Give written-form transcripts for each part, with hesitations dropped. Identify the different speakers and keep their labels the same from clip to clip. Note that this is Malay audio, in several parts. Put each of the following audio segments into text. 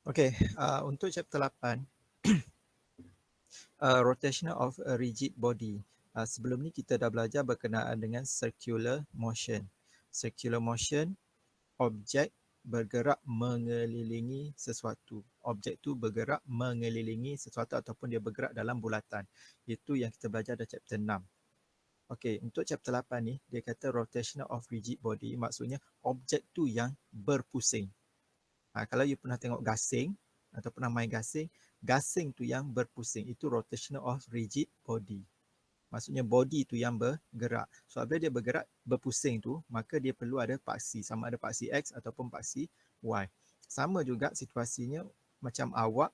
Speaker 1: Okey, untuk chapter 8, rotation of a rigid body. Sebelum ni kita dah belajar berkenaan dengan circular motion. Circular motion, objek bergerak mengelilingi sesuatu. Objek tu bergerak mengelilingi sesuatu ataupun dia bergerak dalam bulatan. Itu yang kita belajar dalam chapter 6. Okey, untuk chapter 8 ni, dia kata rotation of rigid body, maksudnya objek tu yang berpusing. Kalau you pernah tengok gasing atau pernah main gasing, gasing tu yang berpusing, itu rotational of rigid body. Maksudnya body tu yang bergerak. So apabila dia bergerak, berpusing tu, maka dia perlu ada paksi, sama ada paksi X ataupun paksi Y. Sama juga situasinya macam awak,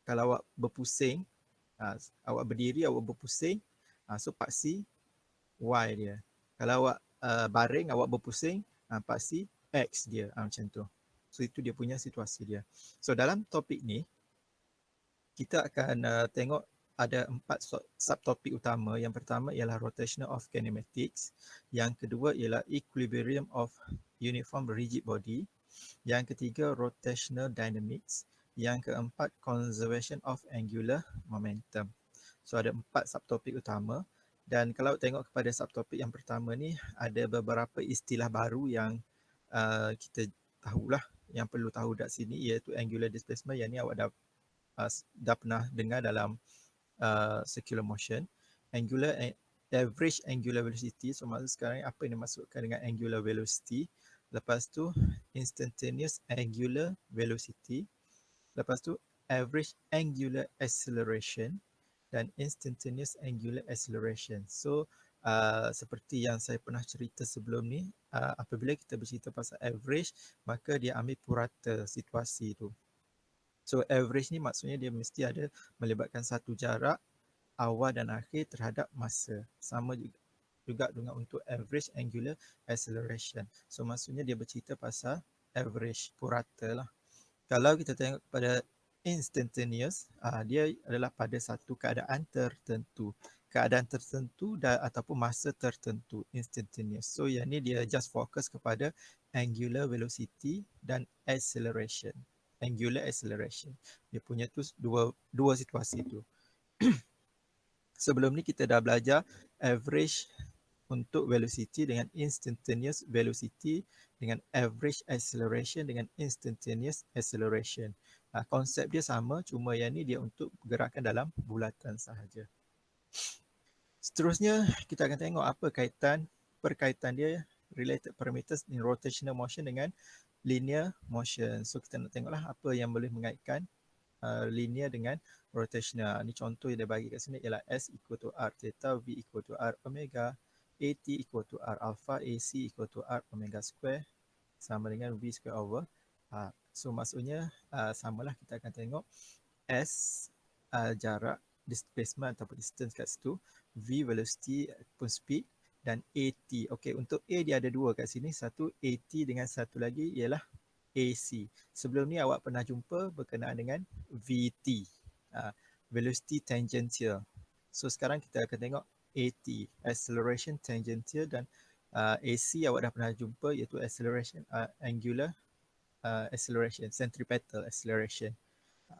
Speaker 1: kalau awak berpusing, awak berdiri, awak berpusing, so paksi Y dia. Kalau awak baring, awak berpusing, paksi X dia, macam tu. So itu dia punya situasi dia. So dalam topik ni, kita akan tengok ada 4 subtopik utama. Yang pertama ialah rotational of kinematics. Yang kedua ialah equilibrium of uniform rigid body. Yang ketiga rotational dynamics. Yang keempat conservation of angular momentum. So ada 4 subtopik utama. Dan kalau tengok kepada subtopik yang pertama ni, ada beberapa istilah baru yang kita tahulah, yang perlu tahu dekat sini, iaitu angular displacement. Yang ni awak dah pernah dengar dalam circular motion. Average angular velocity. So maksud sekarang apa yang dimaksudkan dengan angular velocity. Lepas tu instantaneous angular velocity. Lepas tu average angular acceleration dan instantaneous angular acceleration. So seperti yang saya pernah cerita sebelum ni, apabila kita bercerita pasal average, maka dia ambil purata situasi tu. So average ni maksudnya dia mesti ada melibatkan satu jarak awal dan akhir terhadap masa. Sama juga dengan untuk average angular acceleration. So maksudnya dia bercerita pasal average, purata lah. Kalau kita tengok pada instantaneous, dia adalah pada satu keadaan tertentu. Keadaan tertentu ataupun masa tertentu, instantaneous. So yang ni dia just fokus kepada angular velocity dan acceleration. Angular acceleration. Dia punya tu dua situasi tu. Sebelum ni kita dah belajar average untuk velocity dengan instantaneous velocity, dengan average acceleration dengan instantaneous acceleration. Konsep dia sama, cuma yang ni dia untuk gerakan dalam bulatan sahaja. Seterusnya kita akan tengok apa perkaitan dia, related parameters in rotational motion dengan linear motion. So kita nak tengoklah apa yang boleh mengaitkan linear dengan rotational. Ini contoh yang dia bagi kat sini ialah S equal to R theta, V equal to R omega, AT equal to R alpha, AC equal to R omega square sama dengan V square over R. So maksudnya samalah, kita akan tengok S jarak, displacement ataupun distance kat situ, V velocity ataupun speed, dan AT. Okey, untuk A dia ada dua kat sini, satu AT dengan satu lagi ialah AC. Sebelum ni awak pernah jumpa berkenaan dengan VT, velocity tangential. So sekarang kita akan tengok AT, acceleration tangential, dan AC awak dah pernah jumpa, iaitu acceleration, angular acceleration, centripetal acceleration.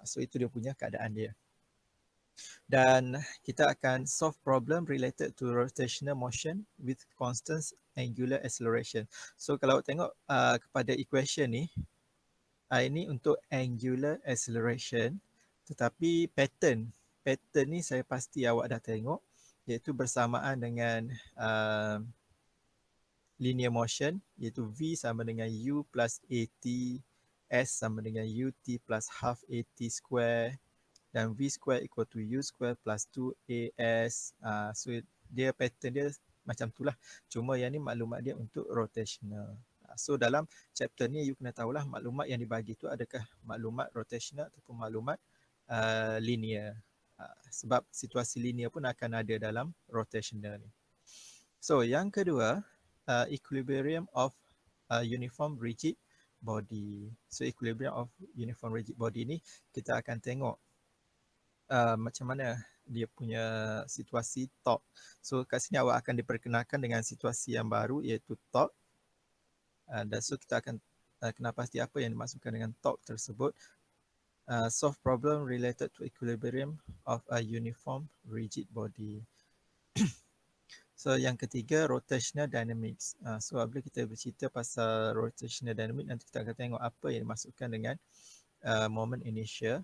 Speaker 1: So itu dia punya keadaan dia. Dan kita akan solve problem related to rotational motion with constant angular acceleration. So kalau tengok kepada equation ni, ini untuk angular acceleration, tetapi pattern ni saya pasti awak dah tengok, iaitu bersamaan dengan linear motion, iaitu V sama dengan U plus AT, S sama dengan UT plus half AT square, dan V square equal to U square plus 2AS. So dia pattern dia macam tu lah. Cuma yang ni maklumat dia untuk rotational. So dalam chapter ni you kena tahulah maklumat yang dibagi tu adakah maklumat rotational ataupun maklumat linear. Sebab situasi linear pun akan ada dalam rotational ni. So yang kedua, equilibrium of uniform rigid body. So equilibrium of uniform rigid body ni kita akan tengok macam mana dia punya situasi torque. So kat sini awak akan diperkenalkan dengan situasi yang baru, iaitu torque. Dan so kita akan kena pasti apa yang dimaksudkan dengan torque tersebut. solve problem related to equilibrium of a uniform rigid body. So yang ketiga, rotational dynamics. So apabila kita bercerita pasal rotational dynamics, nanti kita akan tengok apa yang dimasukkan dengan moment inertia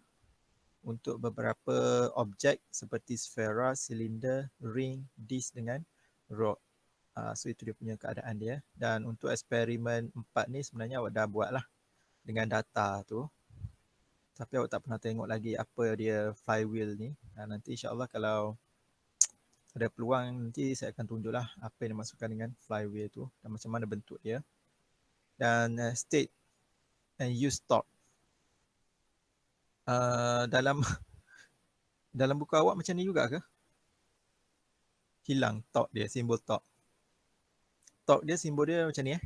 Speaker 1: untuk beberapa objek seperti sfera, silinder, ring, disk dengan rod. So itu dia punya keadaan dia. Dan untuk eksperimen 4 ni sebenarnya awak dah buat lah dengan data tu. Tapi awak tak pernah tengok lagi apa dia flywheel ni. Nanti insyaAllah kalau ada peluang nanti saya akan tunjuklah apa yang dimasukkan dengan flywheel tu dan macam mana bentuk dia. Dan state and use torque. Dalam dalam buku awak macam ni juga ke? Hilang torque dia, simbol torque. Torque dia, simbol dia macam ni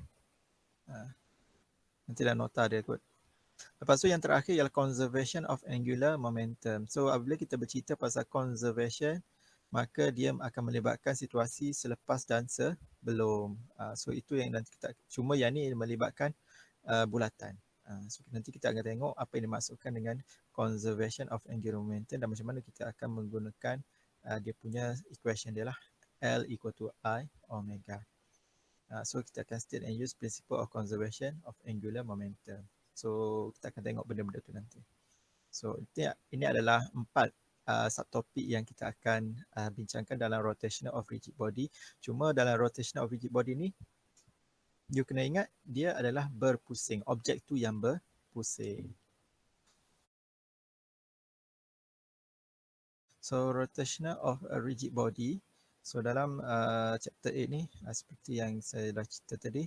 Speaker 1: nanti dah nota dia kot. Lepas tu yang terakhir ialah conservation of angular momentum. So apabila kita bercerita pasal conservation, maka dia akan melibatkan situasi selepas dan sebelum. So itu yang nanti kita, cuma yang ni melibatkan bulatan. So nanti kita akan tengok apa yang dimaksudkan dengan conservation of angular momentum dan macam mana kita akan menggunakan dia punya equation dia lah. L equal to I omega. So kita akan state and use principle of conservation of angular momentum. So kita akan tengok benda-benda tu nanti. So ini adalah 4 subtopik yang kita akan bincangkan dalam rotational of rigid body. Cuma dalam rotational of rigid body ni, you kena ingat dia adalah berpusing. Objek tu yang berpusing. So rotational of a rigid body. So dalam chapter 8 ni, seperti yang saya dah cerita tadi,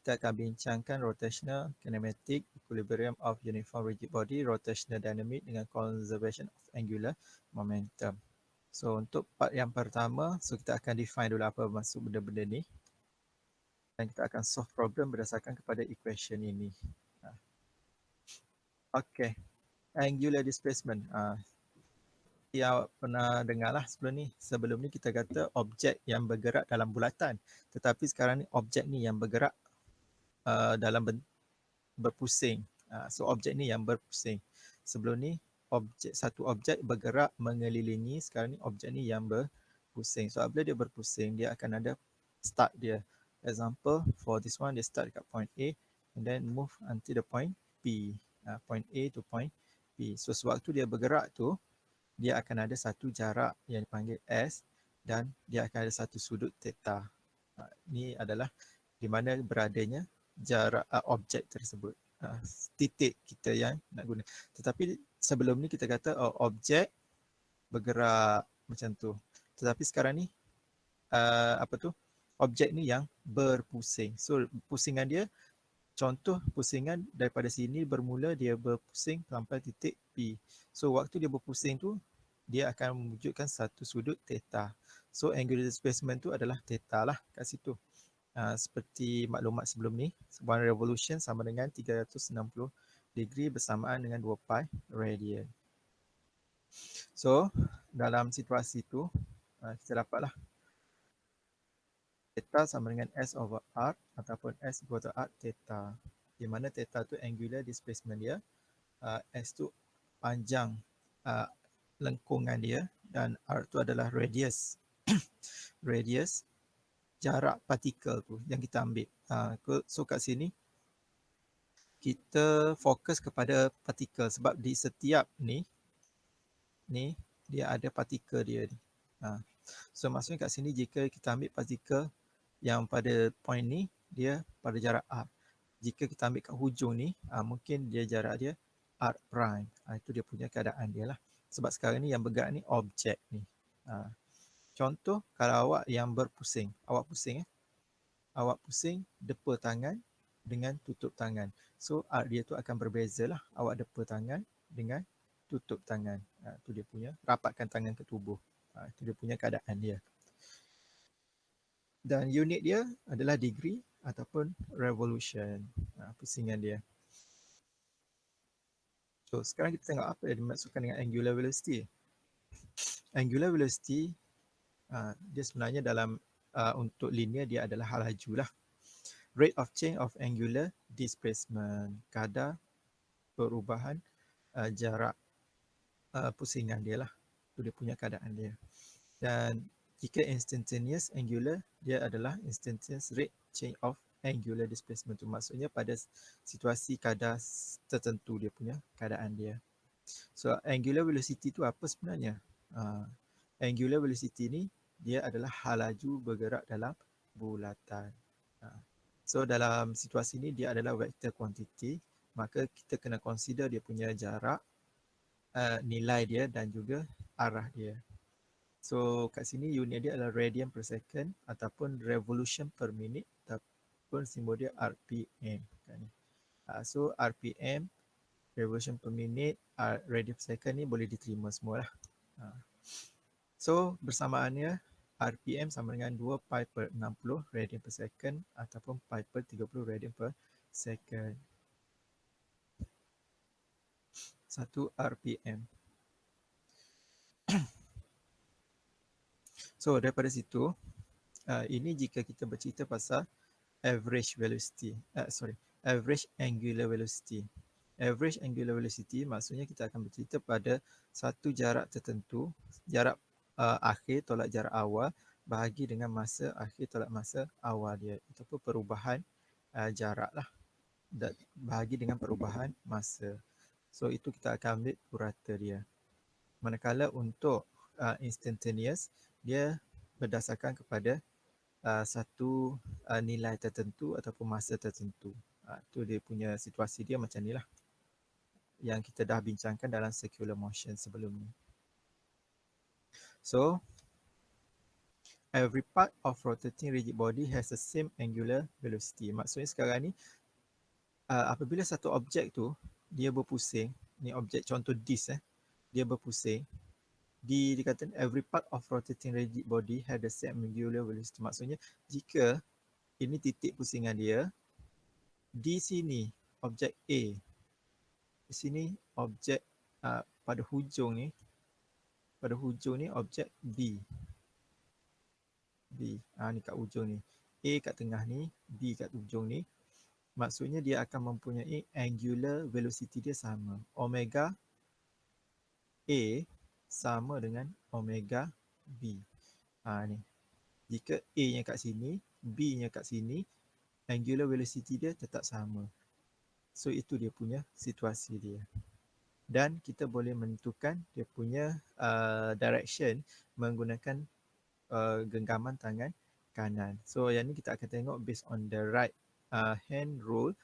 Speaker 1: kita akan bincangkan rotational kinematic, equilibrium of uniform rigid body, rotational dynamic dengan conservation of angular momentum. So untuk part yang pertama, so kita akan define dulu apa maksud benda-benda ni. Dan kita akan solve problem berdasarkan kepada equation ini. Okay, angular displacement. Yang pernah dengar lah sebelum ni kita kata objek yang bergerak dalam bulatan, tetapi sekarang ni objek ni yang bergerak dalam berpusing. So objek ni yang berpusing. Sebelum ni satu objek bergerak mengelilingi, sekarang ni objek ni yang berpusing. So apabila dia berpusing, dia akan ada start dia. Example, for this one, dia start dekat point A and then move until the point P. Point A to point P. So sewaktu dia bergerak tu, dia akan ada satu jarak yang dipanggil S dan dia akan ada satu sudut theta. Ini adalah di mana beradanya jarak objek tersebut. Titik kita yang nak guna. Tetapi sebelum ni kita kata objek bergerak macam tu. Tetapi sekarang ni objek ni yang berpusing. So pusingan dia, contoh pusingan daripada sini bermula dia berpusing sampai titik P. So waktu dia berpusing tu, dia akan mewujudkan satu sudut theta. So angular displacement tu adalah theta lah kat situ. Seperti maklumat sebelum ni, one revolution sama dengan 360 degree bersamaan dengan 2 pi radian. So dalam situasi tu, kita dapatlah theta sama dengan S over R ataupun S equal to R theta. Di mana theta tu angular displacement dia, S tu panjang lengkungan dia dan R tu adalah radius. Radius jarak partikel tu yang kita ambil. So kat sini kita fokus kepada partikel sebab di setiap ni dia ada partikel dia ni. So maksudnya kat sini jika kita ambil partikel yang pada point ni, dia pada jarak R. Jika kita ambil kat hujung ni, mungkin dia jarak dia R prime. Itu dia punya keadaan dia lah. Sebab sekarang ni yang bergerak ni objek ni. Contoh kalau awak yang berpusing, awak pusing depa tangan dengan tutup tangan. So R dia tu akan berbeza lah. Awak depa tangan dengan tutup tangan. Tu dia punya, rapatkan tangan ke tubuh. Itu dia punya keadaan dia. Dan unit dia adalah degree ataupun revolution. Pusingan dia. So sekarang kita tengok apa yang dimaksudkan dengan angular velocity. Angular velocity dia sebenarnya dalam untuk linear dia adalah laju lah. Rate of change of angular displacement, kadar perubahan jarak pusingan dia lah. Itu dia punya keadaan dia. Dan jika instantaneous angular, dia adalah instantaneous rate change of angular displacement. Tu maksudnya pada situasi kadar tertentu dia punya keadaan dia. So angular velocity tu apa sebenarnya? Angular velocity ni dia adalah hal laju bergerak dalam bulatan. So dalam situasi ni dia adalah vector quantity, maka kita kena consider dia punya jarak, nilai dia dan juga arah dia. So kat sini unit dia adalah radian per second ataupun revolution per minute ataupun simbol dia RPM. So RPM, revolution per minute, radian per second ni boleh diterima semua lah. So bersamaannya RPM sama dengan 2 pi per 60 radian per second ataupun pi per 30 radian per second. 1 RPM. So daripada situ, ini jika kita bercerita pasal average velocity, average angular velocity. Average angular velocity maksudnya kita akan bercerita pada satu jarak tertentu, jarak akhir tolak jarak awal bahagi dengan masa akhir tolak masa awal dia. Itu pun perubahan jarak lah, bahagi dengan perubahan masa. So itu kita akan ambil purata dia. Manakala untuk instantaneous, dia berdasarkan kepada satu nilai tertentu ataupun masa tertentu. Itu dia punya situasi dia macam ni lah, yang kita dah bincangkan dalam circular motion sebelum ni. So, every part of rotating rigid body has the same angular velocity. Maksudnya sekarang ni, apabila satu objek tu dia berpusing, ni objek contoh disk, dia berpusing, dikatakan every part of rotating rigid body has the same angular velocity. Maksudnya jika ini titik pusingan dia, di sini objek A, di sini objek pada hujung ni objek B. Ni kat hujung ni. A kat tengah ni, B kat hujung ni. Maksudnya dia akan mempunyai angular velocity dia sama. Omega A sama dengan omega B. Ni. Jika A-nya kat sini, B-nya kat sini, angular velocity dia tetap sama. So itu dia punya situasi dia. Dan kita boleh menentukan dia punya direction menggunakan genggaman tangan kanan. So yang ni kita akan tengok based on the right hand rule,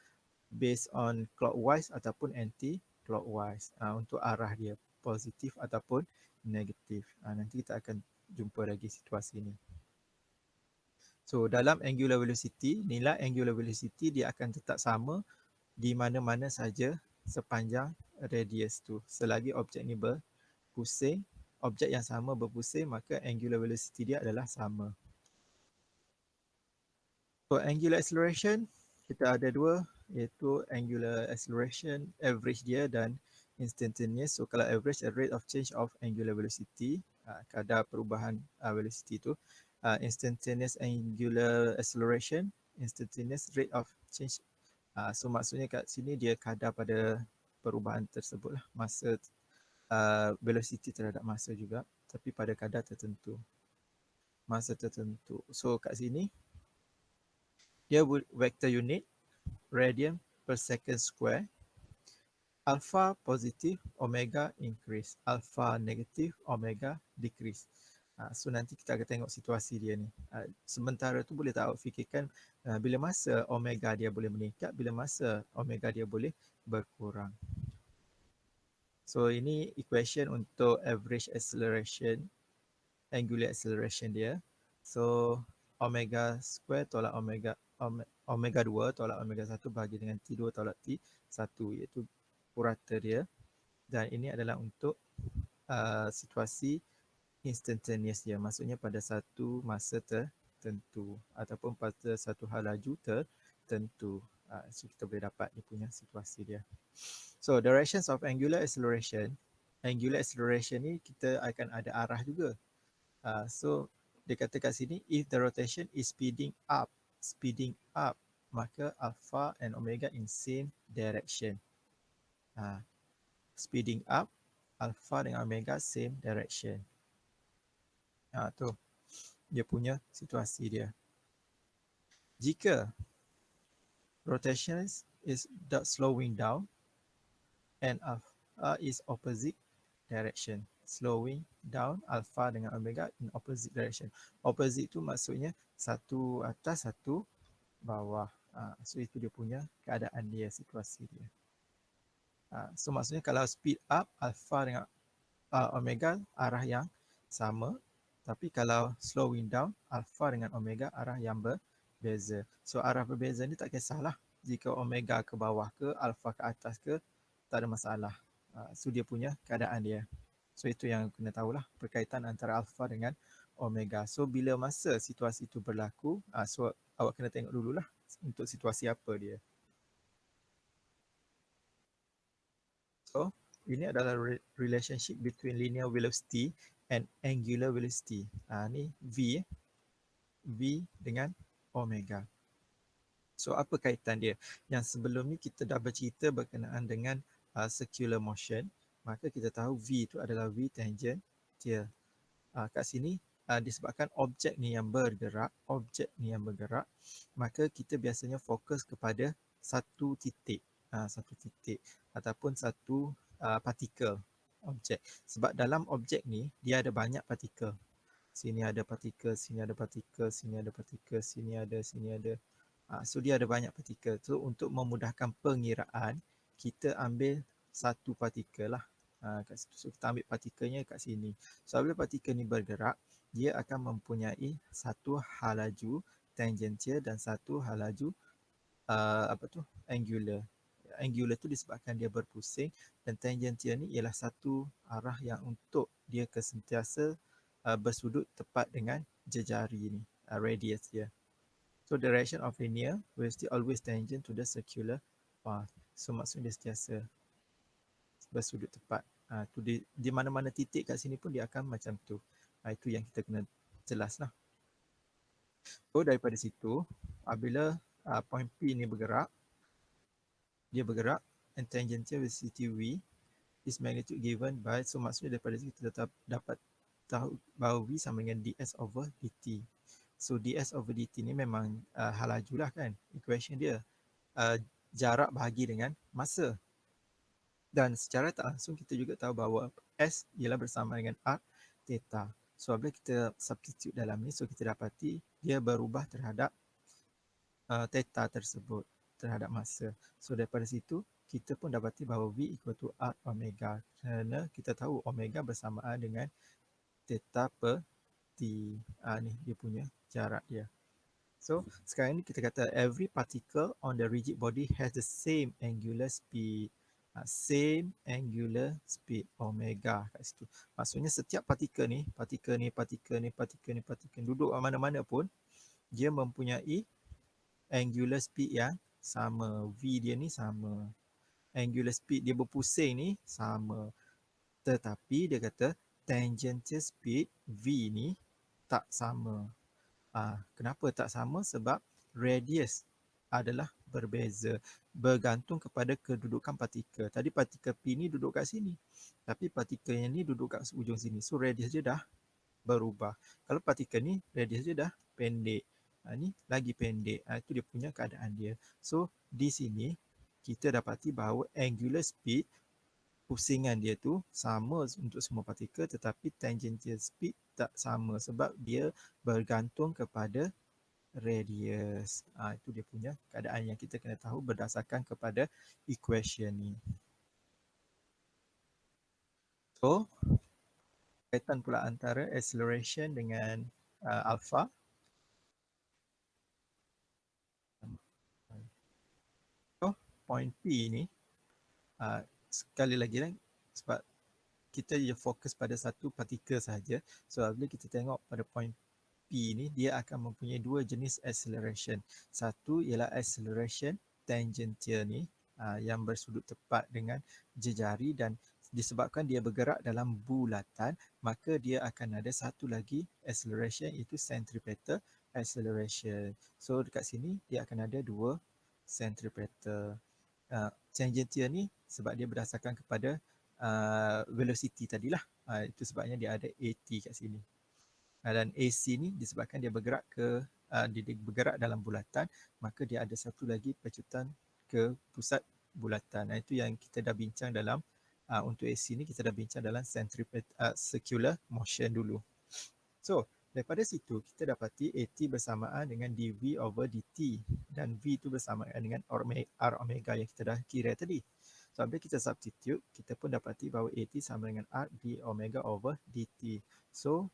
Speaker 1: based on clockwise ataupun anti-clockwise untuk arah dia, positif ataupun negatif. Nanti kita akan jumpa lagi situasi ni. So dalam angular velocity, nilai angular velocity dia akan tetap sama di mana-mana saja sepanjang radius tu. Selagi objek ni berpusing, objek yang sama berpusing, maka angular velocity dia adalah sama. So angular acceleration, kita ada dua, iaitu angular acceleration average dia dan instantaneous. So kalau average, a rate of change of angular velocity, kadar perubahan velocity tu. Instantaneous angular acceleration, instantaneous rate of change. So maksudnya kat sini dia kadar pada perubahan tersebut lah, masa velocity terhadap masa juga, tapi pada kadar tertentu, masa tertentu. So kat sini dia vector unit radian per second square, alpha positif, omega increase, alpha negatif, omega decrease. So nanti kita akan tengok situasi dia ni. Sementara tu boleh tak awak fikirkan bila masa omega dia boleh meningkat, bila masa omega dia boleh berkurang. So ini equation untuk average acceleration, angular acceleration dia. So omega square tolak omega 2 tolak omega 1 bahagi dengan T2 tolak T1, iaitu purata dia. Dan ini adalah untuk situasi instantaneous dia, maksudnya pada satu masa tertentu ataupun pada satu hal laju tertentu. So kita boleh dapat dia punya situasi dia. So directions of angular acceleration ni kita akan ada arah juga. So dia kata kat sini, if the rotation is speeding up, maka alpha and omega in same direction. speeding up, alpha dengan omega same direction. Tu dia punya situasi dia. Jika rotation is slowing down and alpha is opposite direction. Slowing down alpha dengan omega in opposite direction. Opposite tu maksudnya satu atas, satu bawah. So itu dia punya keadaan dia, situasi dia. So maksudnya kalau speed up alpha dengan omega arah yang sama, tapi kalau slowing down alpha dengan omega arah yang berbeza. So arah berbeza ni tak kisahlah jika omega ke bawah ke alpha ke atas ke, tak ada masalah. So dia punya keadaan dia. So itu yang kena tahulah, berkaitan antara alpha dengan omega. So bila masa situasi itu berlaku, so awak kena tengok dululah untuk situasi apa dia. So ini adalah relationship between linear velocity and angular velocity. Ni V, V dengan omega. So apa kaitan dia? Yang sebelum ni kita dah bercerita berkenaan dengan circular motion. Maka kita tahu V itu adalah V tangential. Kat sini disebabkan objek ni yang bergerak, maka kita biasanya fokus kepada satu titik, ataupun satu partikel objek. Sebab dalam objek ni dia ada banyak partikel. Sini ada partikel, sini ada partikel, sini ada partikel, sini ada. So dia ada banyak partikel. So untuk memudahkan pengiraan, kita ambil satu partikel lah. Kat situ. So kita ambil partikelnya kat sini. So bila partikel ni bergerak, dia akan mempunyai satu halaju tangential dan satu halaju angular. Angular tu disebabkan dia berpusing, dan tangential ni ialah satu arah yang untuk dia sentiasa bersudut tepat dengan jejari ni, radius dia. So direction of linear velocity always tangent to the circular path. So maksudnya dia sentiasa bersudut tepat. Tu di mana-mana titik kat sini pun dia akan macam tu. Itu yang kita kena jelaslah. So daripada situ, apabila point P ni bergerak, and tangential velocity V is magnitude given by, so maksudnya daripada situ kita dapat tahu bahawa V sama dengan ds over dt. So ds over dt ni memang halaju lah kan, equation dia. Jarak bahagi dengan masa. Dan secara tak langsung kita juga tahu bahawa S ialah bersama dengan arc theta. So apabila kita substitute dalam ni, so kita dapati dia berubah terhadap theta tersebut, terhadap masa. So daripada situ kita pun dapati bahawa V equal to arc omega, kerana kita tahu omega bersamaan dengan theta per t. Ni dia punya jarak dia. So sekarang ni kita kata every particle on the rigid body has the same angular speed. Same angular speed, omega kat situ. Maksudnya setiap partikel ni duduk mana-mana pun, dia mempunyai angular speed yang sama. V dia ni sama. Angular speed dia berpusing ni sama. Tetapi dia kata tangential speed V ni tak sama. Kenapa tak sama? Sebab radius adalah berbeza, bergantung kepada kedudukan partikel. Tadi partikel P ni duduk kat sini, tapi partikel yang ni duduk kat ujung sini. So radius dia dah berubah. Kalau partikel ni radius dia dah pendek, ni lagi pendek. Itu dia punya keadaan dia. So di sini kita dapati bahawa angular speed, pusingan dia tu sama untuk semua partikel, tetapi tangential speed tak sama sebab dia bergantung kepada radius. Itu dia punya keadaan yang kita kena tahu berdasarkan kepada equation ni. So kaitan pula antara acceleration dengan alpha. So point P ni, sekali lagi lah, sebab kita je fokus pada satu partikel sahaja. So bila kita tengok pada point P ni, dia akan mempunyai dua jenis acceleration. Satu ialah acceleration tangential ni, yang bersudut tepat dengan jejari, dan disebabkan dia bergerak dalam bulatan, maka dia akan ada satu lagi acceleration, iaitu centripetal acceleration. So dekat sini dia akan ada dua centripetal. Tangential ni sebab dia berdasarkan kepada velocity tadilah. Itu sebabnya dia ada AT kat sini. Dan AC ni disebabkan dia bergerak dia bergerak dalam bulatan, maka dia ada satu lagi pecutan ke pusat bulatan. Itu yang kita dah bincang dalam untuk AC ni kita dah bincang dalam circular motion dulu. So, daripada situ kita dapati AT bersamaan dengan dV over dt dan V itu bersamaan dengan R omega yang kita dah kira tadi. So, bila kita substitute, kita pun dapati bahawa AT sama dengan R d omega over dt. So,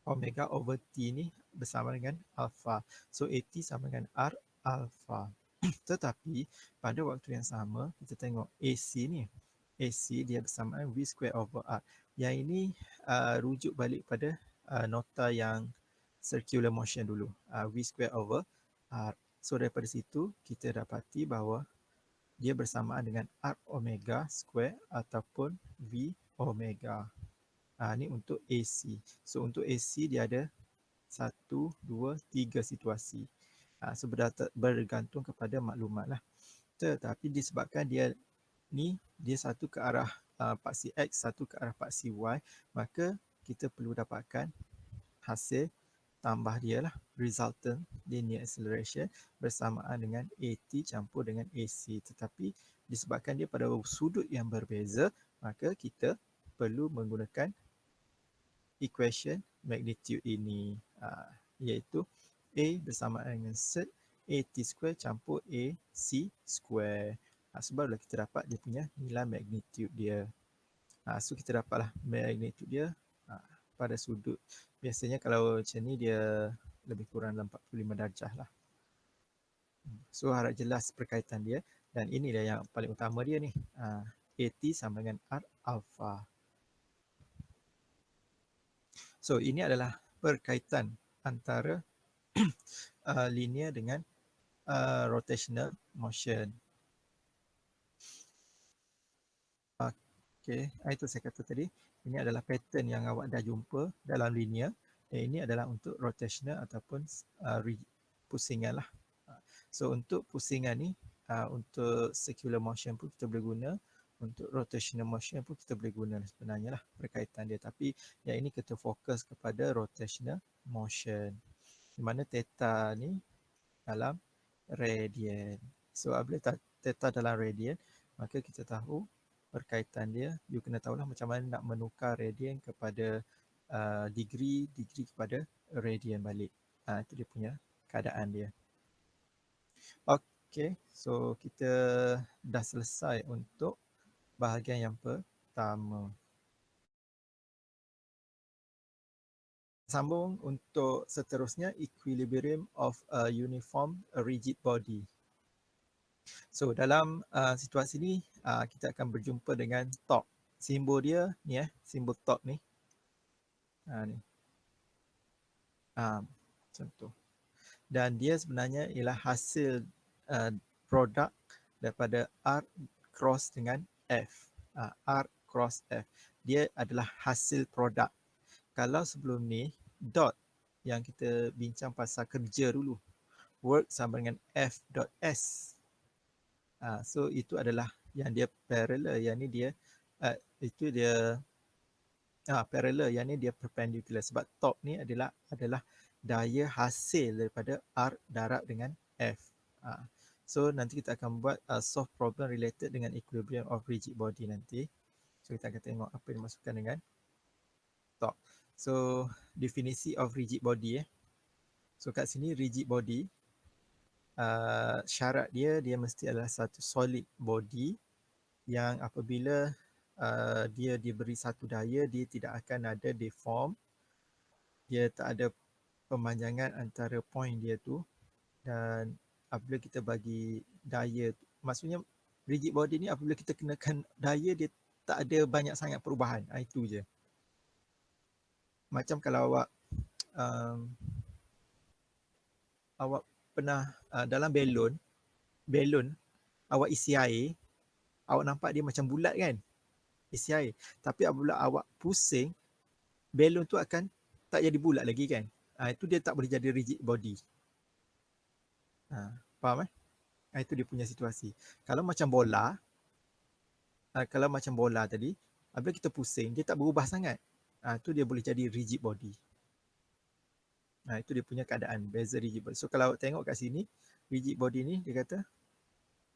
Speaker 1: omega over T ni bersama dengan alpha. So, AT sama dengan R alpha. Tetapi, pada waktu yang sama, kita tengok AC ni. AC dia bersamaan V square over R. Yang ini rujuk balik pada nota yang circular motion dulu. V square over R. So, daripada situ, kita dapati bahawa dia bersamaan dengan R omega square ataupun V omega. Ini untuk AC. So, untuk AC dia ada 1, 2, 3 situasi. So, bergantung kepada maklumat lah. Tetapi disebabkan dia satu ke arah paksi X, satu ke arah paksi Y, maka kita perlu dapatkan hasil tambah dia lah, resultant linear acceleration bersamaan dengan AT campur dengan AC. Tetapi disebabkan dia pada sudut yang berbeza, maka kita perlu menggunakan equation magnitude ini, iaitu A bersamaan dengan cert AT square campur AC square. Sebablah kita dapat dia punya nilai magnitude dia. So kita dapatlah magnitude dia pada sudut. Biasanya kalau macam ni dia lebih kurang dalam 45 darjah lah. So harap jelas perkaitan dia. Dan ini dia yang paling utama dia ni. AT sama dengan R alpha. So ini adalah perkaitan antara linear dengan rotational motion. Okay, itu saya kata tadi. Ini adalah pattern yang awak dah jumpa dalam linear. Dan ini adalah untuk rotational ataupun pusingan lah. So untuk pusingan ni, untuk circular motion pun kita boleh guna. Untuk rotational motion pun kita boleh guna sebenarnya lah perkaitan dia. Tapi yang ini kita fokus kepada rotational motion. Di mana theta ni dalam radian. So apabila theta dalam radian, maka kita tahu perkaitan dia, you kena tahulah macam mana nak menukar radian kepada degree kepada radian balik. Itu dia punya keadaan dia. Okey, so kita dah selesai untuk bahagian yang pertama. Sambung untuk seterusnya, equilibrium of a uniform rigid body. So dalam situasi ni kita akan berjumpa dengan torque. Simbol dia ni simbol torque ni. Ni. Contoh. Dan dia sebenarnya ialah hasil produk daripada R cross dengan F. R cross F. Dia adalah hasil produk. Kalau sebelum ni dot yang kita bincang pasal kerja dulu. Work sama dengan F dot S. So itu adalah yang dia parallel, yang ni dia itu dia parallel, yang ni dia perpendicular. Sebab torque ni adalah daya hasil daripada R darab dengan F. So nanti kita akan buat solve problem related dengan equilibrium of rigid body nanti. So kita akan tengok apa yang dimasukkan dengan torque. So definisi of rigid body So kat sini rigid body, syarat dia mesti adalah satu solid body yang apabila dia diberi satu daya, dia tidak akan ada deform, dia tak ada pemanjangan antara point dia tu. Dan apabila kita bagi daya, maksudnya rigid body ni apabila kita kenakan daya, dia tak ada banyak sangat perubahan. Itu je. Macam kalau awak pernah dalam balon awak isi air, awak nampak dia macam bulat kan, isi air. Tapi apabila awak pusing, balon tu akan tak jadi bulat lagi kan. Itu dia tak boleh jadi rigid body. Faham Itu dia punya situasi. Kalau macam bola, Kalau macam bola tadi, apabila kita pusing, dia tak berubah sangat. Tu dia boleh jadi rigid body. Itu dia punya keadaan, beza rigid body. So kalau tengok kat sini, rigid body ni dia kata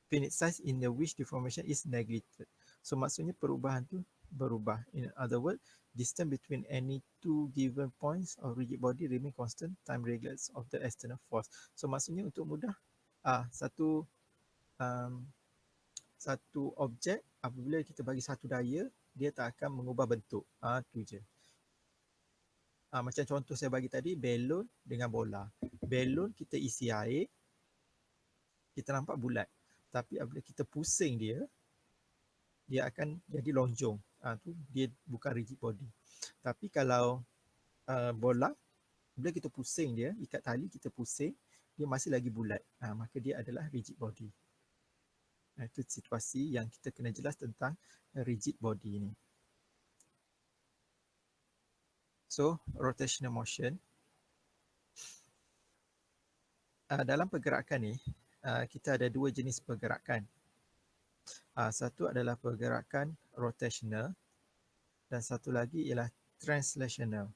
Speaker 1: finite size in the which deformation is neglected. So maksudnya perubahan tu berubah. In other words, distance between any two given points of rigid body remain constant time regardless of the external force. So maksudnya untuk mudah, satu um, satu objek apabila kita bagi satu daya, dia tak akan mengubah bentuk. Tu je. Macam contoh saya bagi tadi, belon dengan bola. Belon kita isi air, kita nampak bulat. Tapi apabila kita pusing dia, dia akan jadi lonjong. Tu dia bukan rigid body. Tapi kalau bola, bila kita pusing dia, ikat tali kita pusing, dia masih lagi bulat. Maka dia adalah rigid body. Itu situasi yang kita kena jelas tentang rigid body ni. So, rotational motion. Dalam pergerakan ni, kita ada dua jenis pergerakan. Satu adalah pergerakan rotational dan satu lagi ialah translational.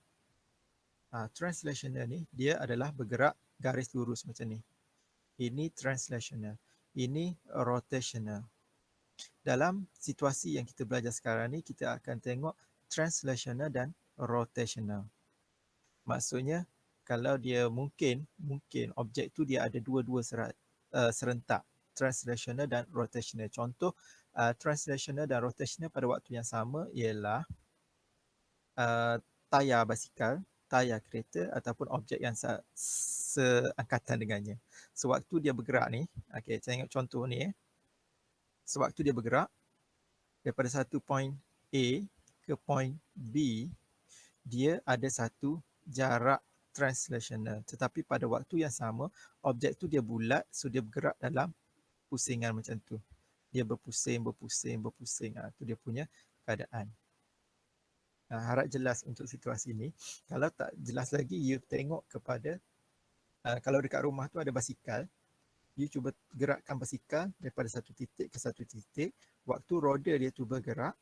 Speaker 1: Translational ni dia adalah bergerak garis lurus macam ni. Ini translational. Ini rotational. Dalam situasi yang kita belajar sekarang ni, kita akan tengok translational dan rotational. Maksudnya kalau dia mungkin objek tu dia ada dua-dua serentak, translational dan rotational. Contoh translational dan rotational pada waktu yang sama ialah tayar basikal, tayar kereta ataupun objek yang seangkatan dengannya. Sewaktu dia bergerak ni, okey, tengok contoh ni. Sewaktu dia bergerak daripada satu point A ke point B, dia ada satu jarak translational. Tetapi pada waktu yang sama, objek tu dia bulat, so dia bergerak dalam pusingan macam tu. Dia berpusing. Tu dia punya keadaan. Harap jelas untuk situasi ni. Kalau tak jelas lagi, you tengok kepada, kalau dekat rumah tu ada basikal, you cuba gerakkan basikal daripada satu titik ke satu titik. Waktu roda dia tu bergerak,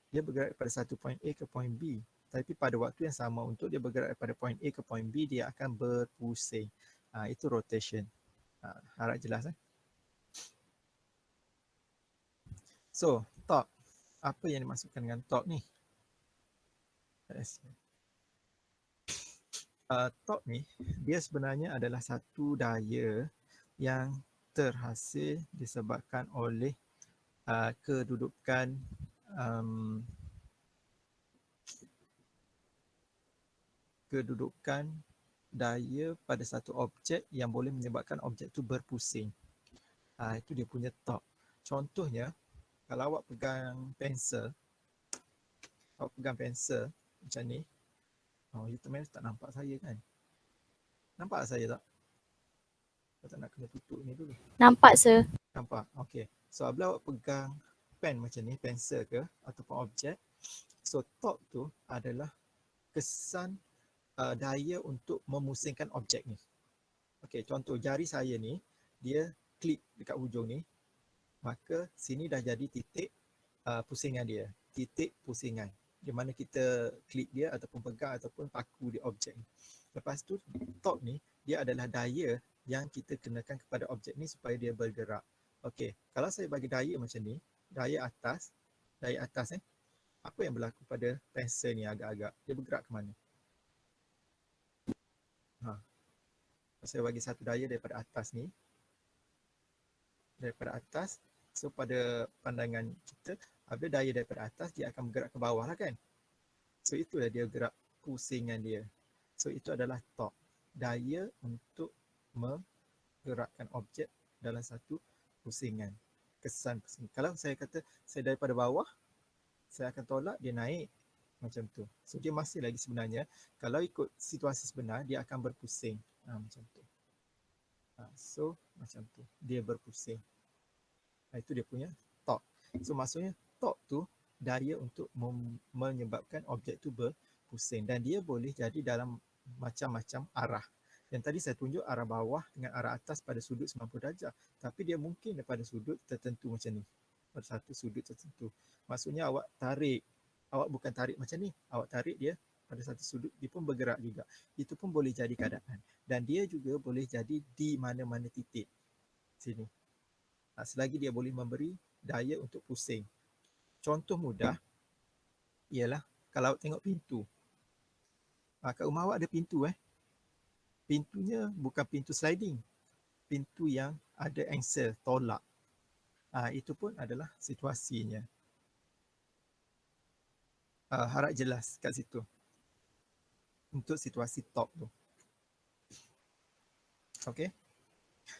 Speaker 1: dia bergerak daripada satu point A ke point B. Tapi pada waktu yang sama, untuk dia bergerak daripada point A ke point B, dia akan berpusing. Itu rotation. Harap jelas. So, torque. Apa yang dimaksudkan dengan torque ni? Torque ni, dia sebenarnya adalah satu daya yang terhasil disebabkan oleh kedudukan daya pada satu objek yang boleh menyebabkan objek tu berpusing. Itu dia punya torque. Contohnya, kalau awak pegang pensel macam ni. You tak nampak saya kan? Nampak saya tak? Saya tak nak kena tutup ni dulu.
Speaker 2: Nampak, sir.
Speaker 1: Nampak? Okey. So, apabila awak pegang pen macam ni, pensel ke ataupun objek, so torque tu adalah kesan daya untuk memusingkan objek ni. Okey, contoh jari saya ni, dia klik dekat hujung ni, maka sini dah jadi titik pusingan dia. Titik pusingan. Di mana kita klik dia ataupun pegang ataupun paku di objek ni. Lepas tu, torque ni, dia adalah daya yang kita kenakan kepada objek ni supaya dia bergerak. Okey, kalau saya bagi daya macam ni, daya atas apa yang berlaku pada pensel ni agak-agak? Dia bergerak ke mana? Saya bagi satu daya daripada atas ni. Daripada atas, so pada pandangan kita, apabila daya daripada atas, dia akan bergerak ke bawah lah kan? So itulah dia gerak pusingan dia. So itu adalah torque. Daya untuk menggerakkan objek dalam satu pusingan. Kesan pusingan. Kalau saya kata saya daripada bawah, saya akan tolak, dia naik macam tu. So dia masih lagi sebenarnya, kalau ikut situasi sebenar, dia akan berpusing. Macam tu. So macam tu. Dia berpusing. Itu dia punya torque. So maksudnya torque tu daya untuk menyebabkan objek tu berpusing. Dan dia boleh jadi dalam macam-macam arah. Yang tadi saya tunjuk arah bawah dengan arah atas pada sudut 90 darjah. Tapi dia mungkin daripada sudut tertentu macam ni. pada satu sudut tertentu. Maksudnya awak tarik, awak bukan tarik macam ni, awak tarik dia pada satu sudut, dia pun bergerak juga. Itu pun boleh jadi keadaan. Dan dia juga boleh jadi di mana-mana titik sini. Selagi dia boleh memberi daya untuk pusing. Contoh mudah ialah kalau awak tengok pintu. Kat rumah awak ada pintu Pintunya bukan pintu sliding. Pintu yang ada engsel, tolak. Itu pun adalah situasinya. Harap jelas kat situ. Untuk situasi top tu. Okay.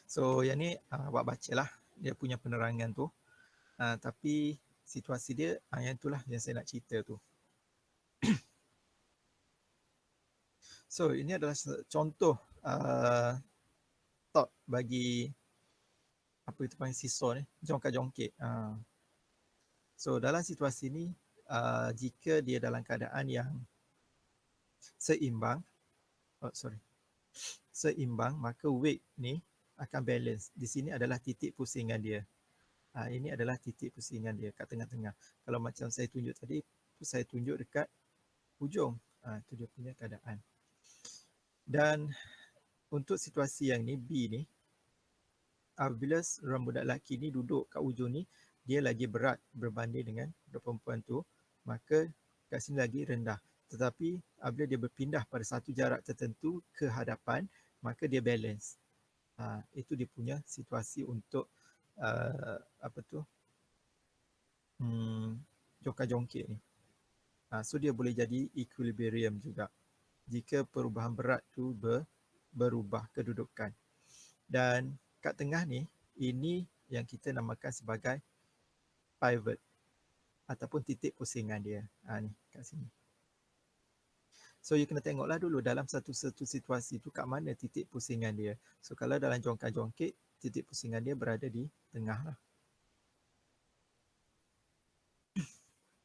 Speaker 1: So yang ni awak bacalah dia punya penerangan tu. Tapi situasi dia yang itulah yang saya nak cerita tu. So ini adalah contoh thought bagi apa itu panggil seesaw ni, jongkak-jongkit. So dalam situasi ni jika dia dalam keadaan yang seimbang, seimbang, maka weight ni akan balance. Di sini adalah titik pusingan dia. Ini adalah titik pusingan dia kat tengah-tengah. Kalau macam saya tunjuk tadi, saya tunjuk dekat hujung. Itu dia punya keadaan. Dan untuk situasi yang ni, B ni, bila seorang budak lelaki ni duduk kat hujung ni, dia lagi berat berbanding dengan budak perempuan tu, maka kat sini lagi rendah. Tetapi apabila dia berpindah pada satu jarak tertentu ke hadapan, maka dia balance. Itu dia punya situasi untuk jongkak-jongkit ni. So dia boleh jadi equilibrium juga jika perubahan berat tu berubah kedudukan. Dan kat tengah ni, ini yang kita namakan sebagai pivot ataupun titik pusingan dia. Ni kat sini. So you kena tengoklah dulu dalam satu situasi tu kat mana titik pusingan dia. So kalau dalam jongkak-jongkit, titik pusingan dia berada di tengah lah.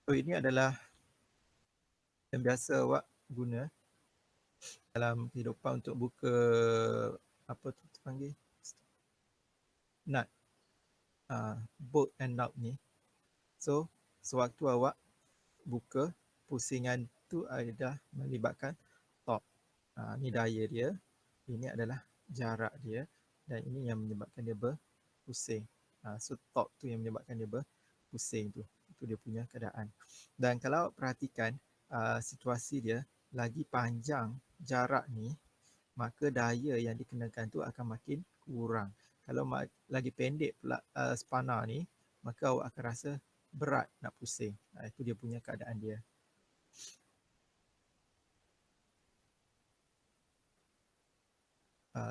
Speaker 1: So ini adalah yang biasa awak guna dalam kehidupan untuk buka apa tu panggil nut, bolt and nut ni. So sewaktu awak buka, pusingan tu adalah melibatkan torque. Ni daya dia, ini adalah jarak dia dan ini yang menyebabkan dia berpusing. So torque tu yang menyebabkan dia berpusing tu. Itu dia punya keadaan. Dan kalau perhatikan situasi dia lagi panjang jarak ni, maka daya yang dikenakan tu akan makin kurang. Kalau lagi pendek pula spana ni, maka awak akan rasa berat nak pusing. Itu dia punya keadaan dia.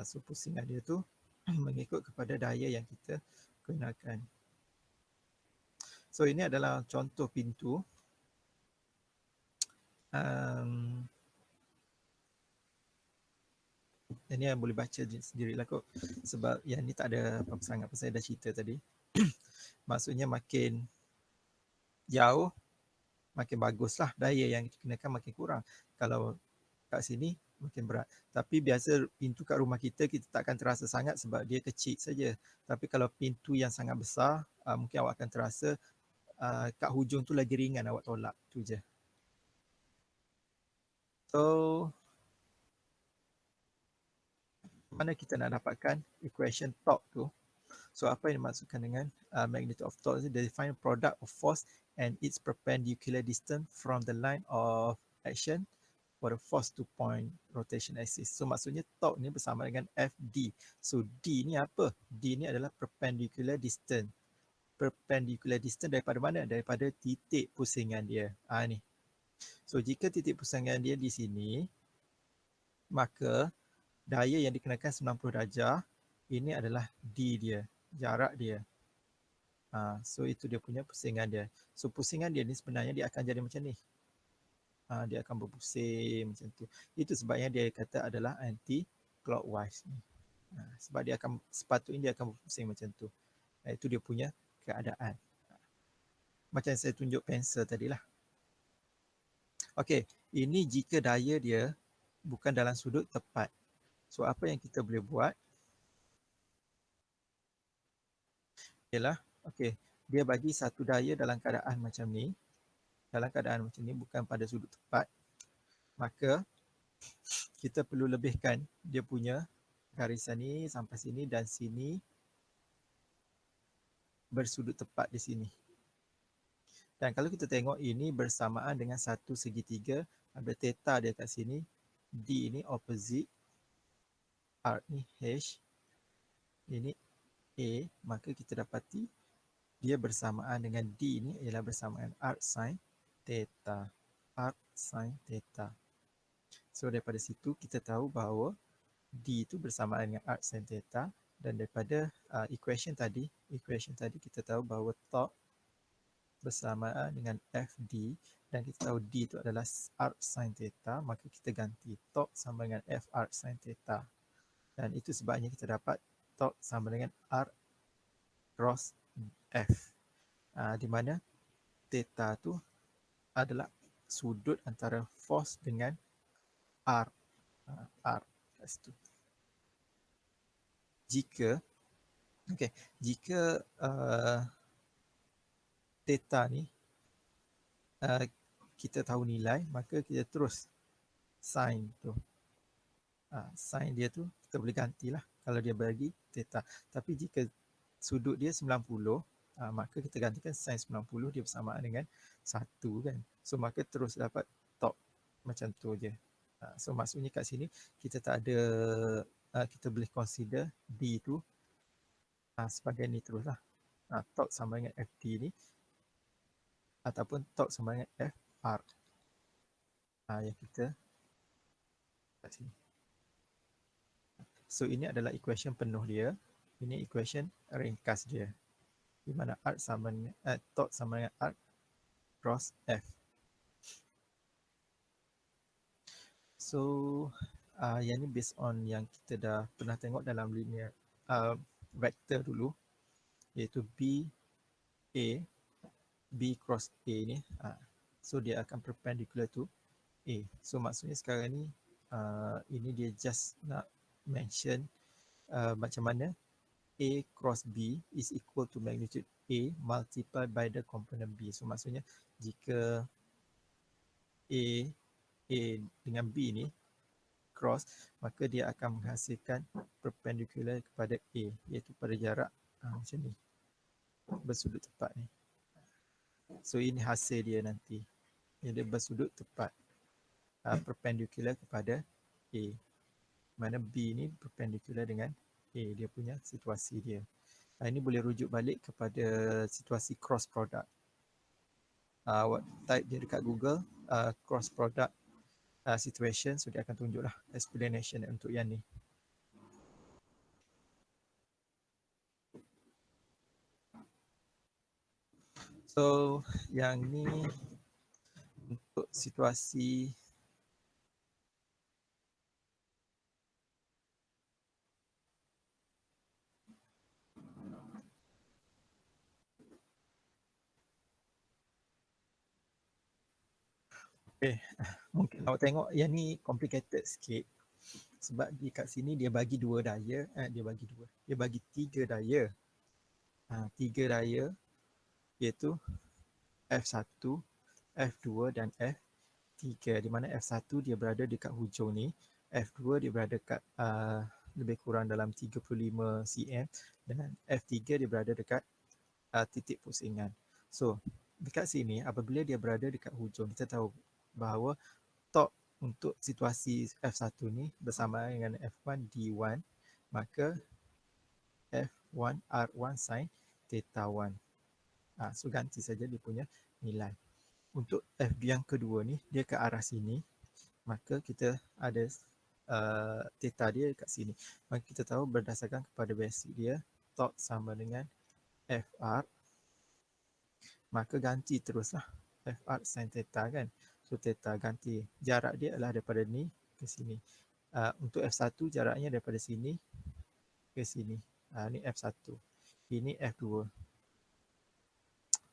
Speaker 1: So pusingan dia tu mengikut kepada daya yang kita gunakan. So ini adalah contoh pintu. Yang ni yang boleh baca sendirilah kot. Sebab yang ni tak ada apa-apa sangat pasal saya dah cerita tadi. Maksudnya makin jauh, makin baguslah daya yang dikenakan makin kurang. Kalau kat sini makin berat. Tapi biasa pintu kat rumah kita takkan terasa sangat sebab dia kecil saja. Tapi kalau pintu yang sangat besar, mungkin awak akan terasa kat hujung tu lagi ringan awak tolak. Tu je. So mana kita nak dapatkan equation torque tu? So apa yang dimaksudkan dengan magnitude of torque? They define product of force and its perpendicular distance from the line of action for the force to point rotation axis. So maksudnya torque ni bersama dengan FD. So D ni apa? D ni adalah perpendicular distance. Perpendicular distance daripada mana? Daripada titik pusingan dia. Ni. So jika titik pusingan dia di sini, maka daya yang dikenakan 90 darjah, ini adalah D dia, jarak dia. So itu dia punya pusingan dia. So pusingan dia ni sebenarnya dia akan jadi macam ni. Dia akan berpusing macam tu. Itu sebabnya dia kata adalah anti-clockwise ni. Sebab dia akan, sepatutnya dia akan berpusing macam tu. Itu dia punya keadaan. Macam saya tunjuk pensel tadilah. Okey, ini jika daya dia bukan dalam sudut tepat. So apa yang kita boleh buat ialah, okey, dia bagi satu daya dalam keadaan macam ni, bukan pada sudut tepat, maka kita perlu lebihkan dia punya garisan ni sampai sini dan sini bersudut tepat di sini. Dan kalau kita tengok ini bersamaan dengan satu segitiga, ada theta dia kat sini, D ini opposite, R ni H, ini A, maka kita dapati dia bersamaan dengan D ni ialah bersamaan arc sin theta. Arc sin theta. So daripada situ kita tahu bahawa D itu bersamaan dengan arc sin theta, dan daripada equation tadi kita tahu bahawa torque bersamaan dengan FD, dan kita tahu D itu adalah arc sin theta, maka kita ganti torque sama dengan F arc sin theta. Dan itu sebabnya kita dapat torque sama dengan R cross F. Di mana theta tu adalah sudut antara force dengan R. R kat situ. Jika theta ni kita tahu nilai, maka kita terus sin tu. Sin dia tu kita boleh gantilah kalau dia bagi theta. Tapi jika sudut dia 90, maka kita gantikan sin 90 dia bersamaan dengan 1 kan. So maka terus dapat torque macam tu je. So maksudnya kat sini kita tak ada, kita boleh consider D tu sebagai ni terus lah. Torque sama dengan FD ni ataupun torque sama dengan FR. Yang kita kat sini. So ini adalah equation penuh dia. Ini equation ringkas dia. Di mana arc sama dengan torque sama dengan arc cross F. So yang ni based on yang kita dah pernah tengok dalam linear vector dulu, iaitu B cross A ni. So dia akan perpendicular to A. So maksudnya sekarang ni ini dia just nak mention macam mana A cross B is equal to magnitude A multiplied by the component B. So maksudnya jika A dengan B ni cross, maka dia akan menghasilkan perpendicular kepada A, iaitu pada jarak macam ni, bersudut tepat ni. So ini hasil dia nanti, dia bersudut tepat, perpendicular kepada A, mana B ni perpendicular dengan A, dia punya situasi dia. Ini boleh rujuk balik kepada situasi cross product. Type dia dekat Google, cross product situation, so dia akan tunjuklah explanation untuk yang ni. So yang ni untuk situasi mungkin awak tengok yang ni complicated sikit sebab di kat sini dia bagi dua daya, dia bagi tiga daya. Tiga daya iaitu F1, F2 dan F3, di mana F1 dia berada dekat hujung ni, F2 dia berada dekat lebih kurang dalam 35 cm, dan F3 dia berada dekat titik pusingan. So dekat sini apabila dia berada dekat hujung, kita tahu bahawa torque untuk situasi F1 ni bersamaan dengan F1 D1, maka F1 R1 sin theta 1. So ganti saja dia punya nilai. Untuk F yang kedua ni, dia ke arah sini, maka kita ada theta dia kat sini. Maka kita tahu berdasarkan kepada basic dia, torque sama dengan FR, maka ganti teruslah FR sin theta kan. So theta ganti, jarak dia adalah daripada ni ke sini. Untuk F1 jaraknya daripada sini ke sini. Ni F1, ini F2.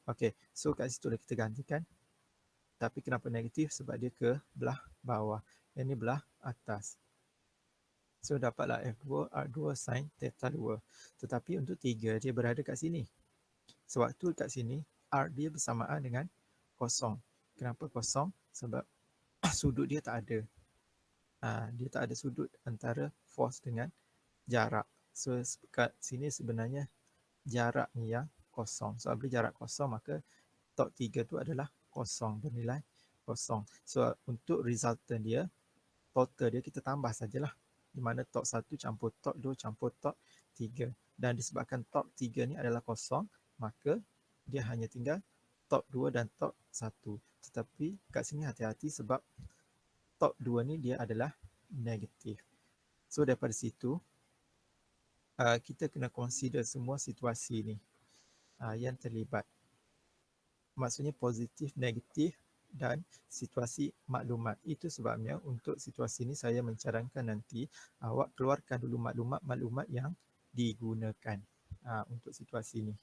Speaker 1: Okey, so kat situ lah kita gantikan. Tapi kenapa negatif? Sebab dia ke belah bawah. Yang ni belah atas. So dapatlah F2 R2 sin theta 2. Tetapi untuk 3 dia berada kat sini. Sewaktu kat sini, R dia bersamaan dengan kosong. Kenapa kosong? Sebab sudut dia tak ada. Dia tak ada sudut antara force dengan jarak. So kat sini sebenarnya jarak ni yang kosong. So apabila jarak kosong, maka torque 3 tu adalah kosong, bernilai kosong. So untuk resultant dia, total dia kita tambah sajalah. Di mana torque 1 campur torque 2 campur torque 3. Dan disebabkan torque 3 ni adalah kosong, maka dia hanya tinggal torque 2 dan torque 1. Tetapi kat sini hati-hati sebab torque 2 ni dia adalah negatif. So daripada situ, kita kena consider semua situasi ni yang terlibat. Maksudnya positif, negatif dan situasi maklumat. Itu sebabnya untuk situasi ini saya mencarankan nanti awak keluarkan dulu maklumat-maklumat yang digunakan untuk situasi ini.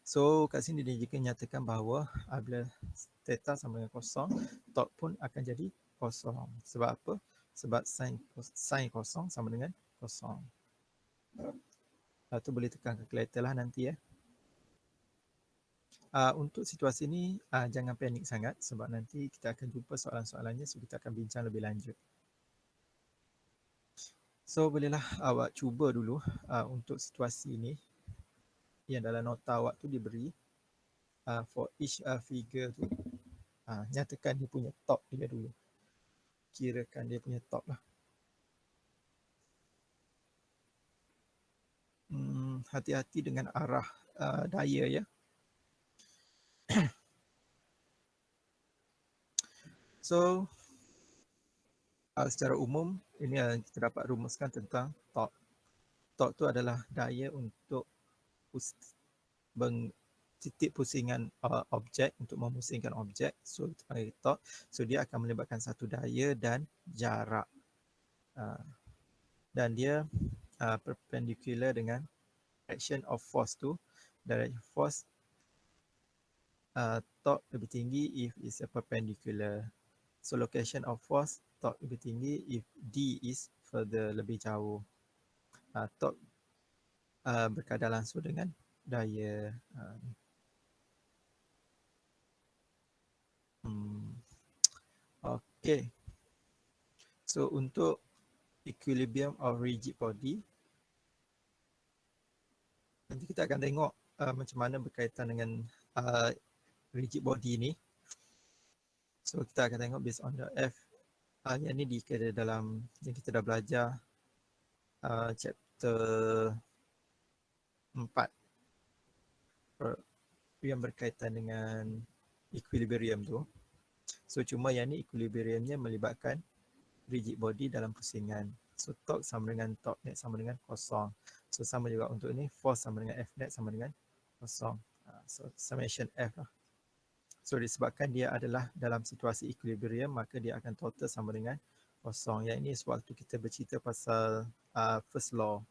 Speaker 1: So kat sini dia juga nyatakan bahawa apabila theta sama dengan kosong, torque pun akan jadi kosong. Sebab apa? Sebab sin kosong sama dengan kosong. Tu boleh tekan kalkulator lah nanti ya. Untuk situasi ini jangan panik sangat sebab nanti kita akan jumpa soalan-soalannya, so kita akan bincang lebih lanjut. So bolehlah awak cuba dulu untuk situasi ini yang dalam nota awak tu diberi for each figure tu nyatakan dia punya top dia dulu. Kirakan dia punya top lah. Hati-hati dengan arah daya ya. So secara umum ini yang kita dapat rumuskan tentang torque. Torque tu adalah daya untuk titik pusingan objek, untuk memusingkan objek. So kita panggil torque. So dia akan melibatkan satu daya dan jarak. Dan dia perpendicular dengan direction of force tu. Direction force torque lebih tinggi if is a perpendicular. So location of force torque lebih tinggi if D is further, lebih jauh. Torque berkadar langsung dengan daya. Okay. So untuk equilibrium of rigid body, nanti kita akan tengok macam mana berkaitan dengan rigid body ni. So kita akan tengok based on the F. Yang ni dikira dalam yang kita dah belajar chapter 4 yang berkaitan dengan equilibrium tu. So cuma yang ni equilibriumnya melibatkan rigid body dalam pusingan. So torque sama dengan torque net sama dengan kosong. So sama juga untuk ni, force sama dengan F net sama dengan kosong. So summation F lah. So disebabkan dia adalah dalam situasi equilibrium, maka dia akan total sama dengan kosong. Yang ini sewaktu kita bercerita pasal first law.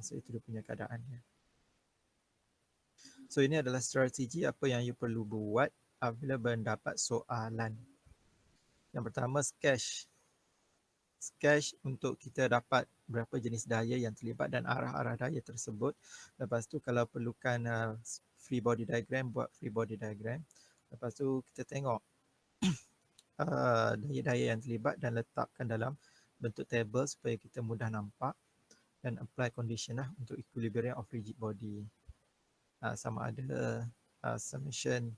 Speaker 1: So itu dia punya keadaannya. So ini adalah strategi apa yang you perlu buat apabila mendapat soalan. Yang pertama, sketch. Sketch untuk kita dapat berapa jenis daya yang terlibat dan arah-arah daya tersebut. Lepas tu kalau perlukan free body diagram, buat free body diagram. Lepas tu kita tengok daya-daya yang terlibat dan letakkan dalam bentuk table supaya kita mudah nampak, dan apply condition lah untuk equilibrium of rigid body. Sama ada summation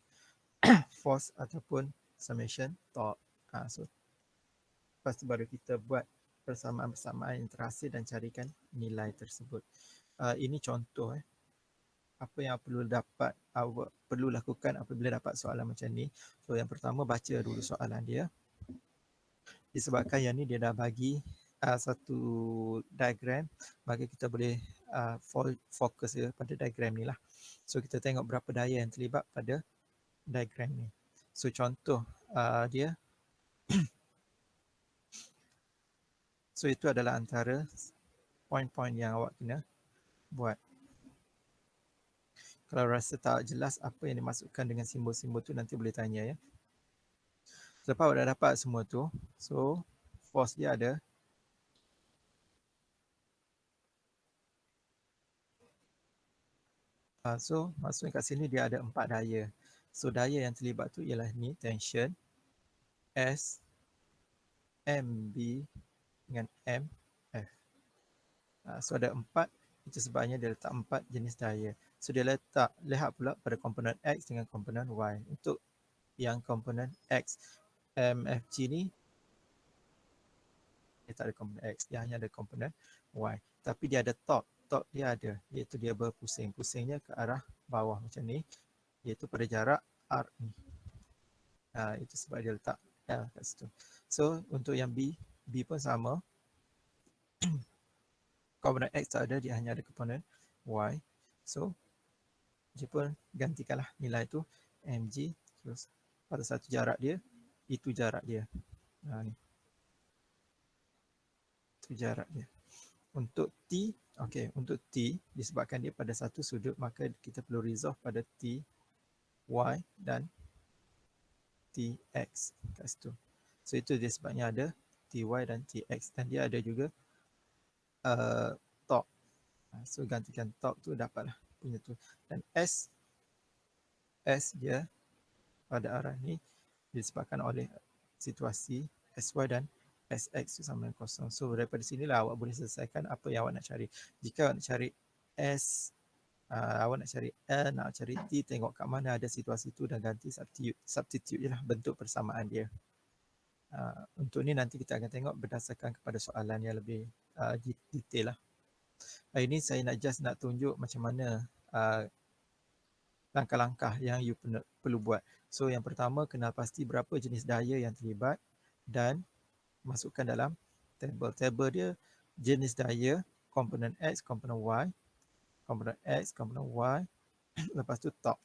Speaker 1: force ataupun summation torque. So lepas tu baru kita buat persamaan-persamaan yang terhasil dan carikan nilai tersebut. Ini contoh apa yang awak perlu lakukan apabila dapat soalan macam ni. So yang pertama, baca dulu soalan dia. Disebabkan yang ni dia dah bagi satu diagram, maka kita boleh fokus pada diagram ni lah. So kita tengok berapa daya yang terlibat pada diagram ni. So contoh dia. So itu adalah antara poin-poin yang awak kena buat. Kalau rasa tak jelas apa yang dimasukkan dengan simbol-simbol tu, nanti boleh tanya ya. Selepas awak dah dapat semua tu, so force dia ada So maksudnya kat sini dia ada 4 daya. So daya yang terlibat tu ialah ni tension S, MB dengan MF. So ada 4, itu sebabnya dia letak 4 jenis daya. So dia lihat pula pada komponen X dengan komponen Y. Untuk yang komponen X, MFG ni dia tak ada komponen X, dia hanya ada komponen Y. Tapi dia ada torque. Torque dia ada, iaitu dia berpusing. Pusingnya ke arah bawah macam ni, iaitu pada jarak R ni. Itu sebab dia letak L kat situ. So untuk yang B pun sama. Komponen X tak ada, dia hanya ada komponen Y. So dia pun gantikanlah nilai tu mg terus pada satu jarak dia, itu jarak dia. Ni. Itu jarak dia. Untuk T, okey, untuk T disebabkan dia pada satu sudut, maka kita perlu resolve pada T, Y dan TX kat situ. So itu dia sebabnya ada TY dan TX, dan dia ada juga torque. So gantikan torque tu dapatlah punya tu. Dan S dia pada arah ni disebabkan oleh situasi SY dan SX tu sama dengan kosong. So daripada sinilah awak boleh selesaikan apa yang awak nak cari. Jika awak nak cari S, awak nak cari L, nak cari T, tengok kat mana ada situasi tu dan ganti substitute je lah bentuk persamaan dia. Untuk ni nanti kita akan tengok berdasarkan kepada soalan yang lebih detail lah. Hari ni saya nak tunjuk macam mana langkah-langkah yang you perlu buat. So yang pertama, kenal pasti berapa jenis daya yang terlibat dan masukkan dalam table. Table dia jenis daya, komponen X, komponen Y, komponen X, komponen Y, lepas tu torque.